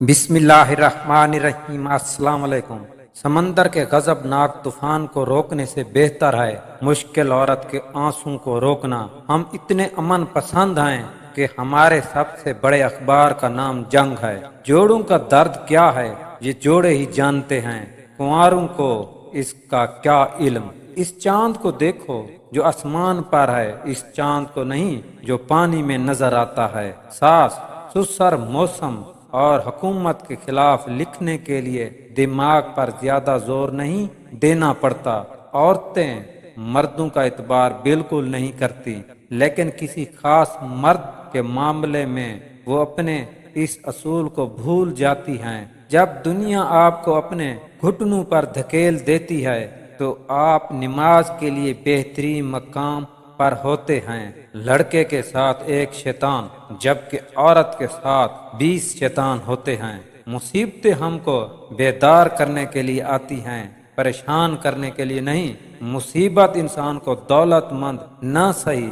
بسم اللہ الرحمن الرحیم۔ السلام علیکم۔ سمندر کے غضبناک طوفان کو روکنے سے بہتر ہے مشکل عورت کے آنسوں کو روکنا۔ ہم اتنے امن پسند ہیں کہ ہمارے سب سے بڑے اخبار کا نام جنگ ہے۔ جوڑوں کا درد کیا ہے یہ جوڑے ہی جانتے ہیں، کنواروں کو اس کا کیا علم۔ اس چاند کو دیکھو جو آسمان پر ہے، اس چاند کو نہیں جو پانی میں نظر آتا ہے۔ ساس سسر موسم اور حکومت کے خلاف لکھنے کے لیے دماغ پر زیادہ زور نہیں دینا پڑتا۔ عورتیں مردوں کا اعتبار بالکل نہیں کرتی، لیکن کسی خاص مرد کے معاملے میں وہ اپنے اس اصول کو بھول جاتی ہیں۔ جب دنیا آپ کو اپنے گھٹنوں پر دھکیل دیتی ہے تو آپ نماز کے لیے بہترین مقام پر ہوتے ہیں۔ لڑکے کے ساتھ ایک شیطان جبکہ عورت کے ساتھ 20 شیطان ہوتے ہیں۔ مصیبتیں ہم کو بیدار کرنے کے لیے آتی ہیں، پریشان کرنے کے لیے نہیں۔ مصیبت انسان کو دولت مند نہ صحیح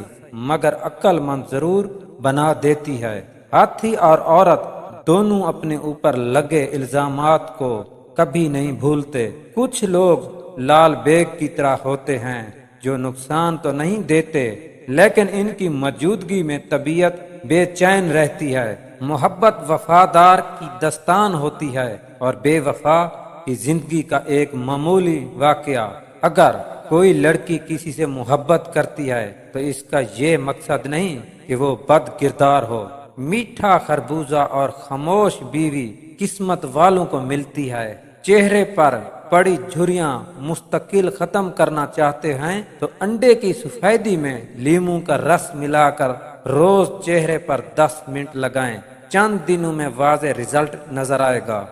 مگر عقل مند ضرور بنا دیتی ہے۔ ہاتھی اور عورت دونوں اپنے اوپر لگے الزامات کو کبھی نہیں بھولتے۔ کچھ لوگ لال بیگ کی طرح ہوتے ہیں جو نقصان تو نہیں دیتے لیکن ان کی موجودگی میں طبیعت بے چین رہتی ہے۔ محبت وفادار کی داستان ہوتی ہے اور بے وفا کی زندگی کا ایک معمولی واقعہ۔ اگر کوئی لڑکی کسی سے محبت کرتی ہے تو اس کا یہ مقصد نہیں کہ وہ بد کردار ہو۔ میٹھا خربوزہ اور خاموش بیوی قسمت والوں کو ملتی ہے۔ چہرے پر پڑی جھریاں مستقل ختم کرنا چاہتے ہیں تو انڈے کی سفیدی میں لیموں کا رس ملا کر روز چہرے پر 10 منٹ لگائیں، چند دنوں میں واضح رزلٹ نظر آئے گا۔